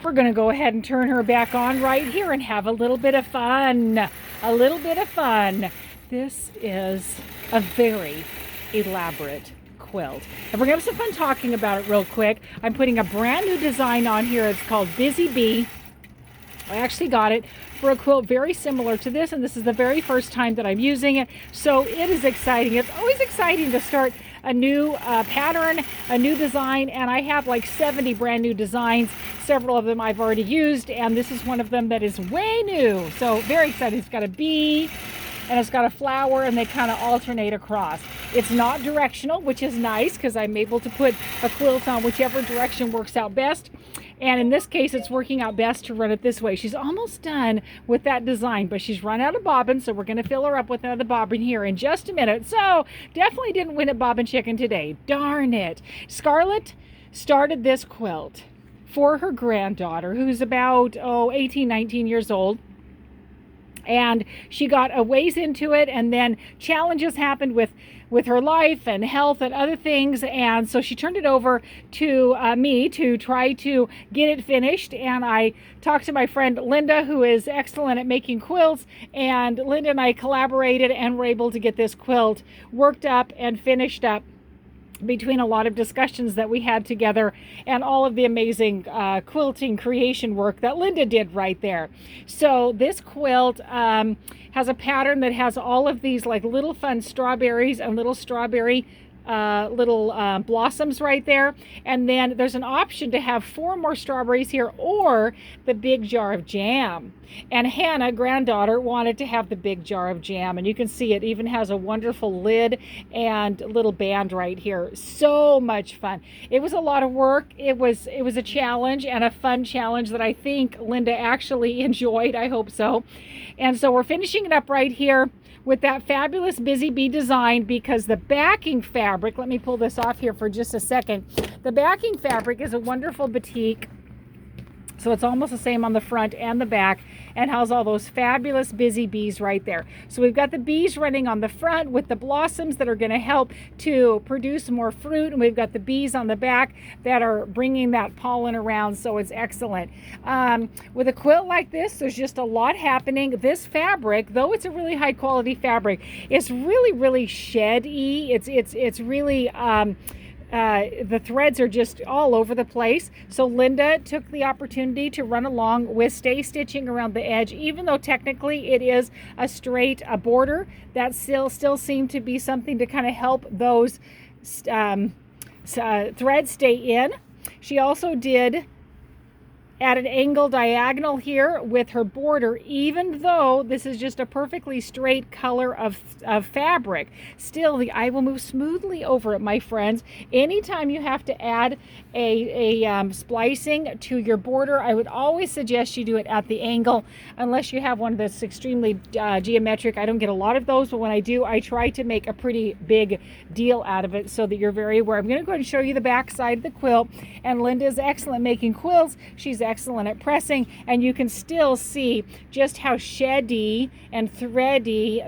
we're going to go ahead and turn her back on right here and have a little bit of fun. A little bit of fun. This is a very elaborate quilt. And we're going to have some fun talking about it real quick. I'm putting a brand new design on here. It's called Busy Bee. I actually got it for a quilt very similar to this, and this is the very first time that I'm using it. So it is exciting. It's always exciting to start a new pattern, a new design, and I have like 70 brand new designs. Several of them I've already used, and this is one of them that is way new. So very excited. It's got a bee and it's got a flower, and they kind of alternate across. It's not directional, which is nice because I'm able to put a quilt on whichever direction works out best. And in this case, it's working out best to run it this way. She's almost done with that design, but she's run out of bobbin, so we're going to fill her up with another bobbin here in just a minute. So definitely didn't win at Bobbin Chicken today. Darn it. Scarlett started this quilt for her granddaughter, who's about 18, 19 years old. And she got a ways into it, and then challenges happened with her life and health and other things, and so she turned it over to me to try to get it finished. And I talked to my friend Linda, who is excellent at making quilts, and Linda and I collaborated and were able to get this quilt worked up and finished up between a lot of discussions that we had together and all of the amazing quilting creation work that Linda did right there. So this quilt has a pattern that has all of these like little fun strawberries and little strawberry blossoms right there, and then there's an option to have 4 more strawberries here or the big jar of jam. And Hannah, granddaughter, wanted to have the big jar of jam, and you can see it even has a wonderful lid and little band right here. So much fun. It was a lot of work. It was a challenge, and a fun challenge that I think Linda actually enjoyed. I hope so. And so we're finishing it up right here with that fabulous Busy Bee design, because the backing fabric, let me pull this off here for just a second. The backing fabric is a wonderful batik. So it's almost the same on the front and the back, and has all those fabulous busy bees right there. So we've got the bees running on the front with the blossoms that are going to help to produce more fruit, and we've got the bees on the back that are bringing that pollen around. So it's excellent. With a quilt like this, there's just a lot happening. This fabric, though it's a really high quality fabric, it's really shed-y. It's really the threads are just all over the place. So Linda took the opportunity to run along with stay stitching around the edge, even though technically it is a straight border. That still seemed to be something to kind of help those threads stay in. She also did at an angle diagonal here with her border, even though this is just a perfectly straight color of fabric. Still, the eye will move smoothly over it, my friends. Anytime you have to add a splicing to your border, I would always suggest you do it at the angle, unless you have one that's extremely geometric. I don't get a lot of those, but when I do, I try to make a pretty big deal out of it so that you're very aware. I'm going to go ahead and show you the back side of the quilt, and Linda is excellent making quilts. She's excellent at pressing, and you can still see just how sheddy and thready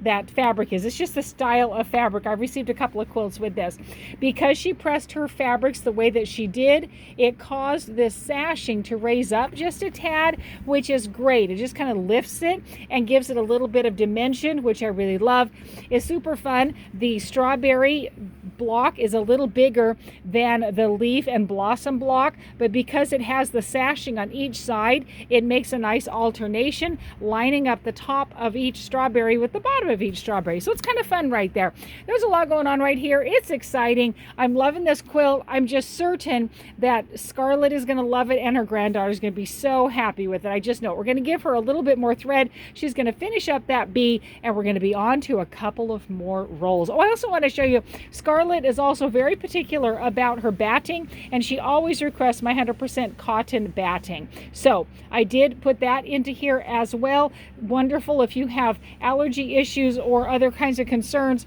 that fabric is. It's just the style of fabric. I've received a couple of quilts with this. Because she pressed her fabrics the way that she did, it caused this sashing to raise up just a tad, which is great. It just kind of lifts it and gives it a little bit of dimension, which I really love. It's super fun. The strawberry block is a little bigger than the leaf and blossom block, but because it has the sashing on each side, it makes a nice alternation, lining up the top of each strawberry with the bottom of each strawberry. So it's kind of fun right there. There's a lot going on right here. It's exciting. I'm loving this quilt. I'm just certain that Scarlett is going to love it, and her granddaughter is going to be so happy with it. I just know. We're going to give her a little bit more thread. She's going to finish up that bee, and we're going to be on to a couple of more rolls. Oh, I also want to show you, Scarlett is also very particular about her batting, and she always requests my 100% cotton batting. So I did put that into here as well. Wonderful if you have allergy issues or other kinds of concerns.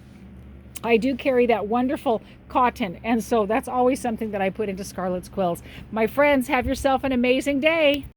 I do carry that wonderful cotton, and so that's always something that I put into Scarlett's quilts. My friends, have yourself an amazing day.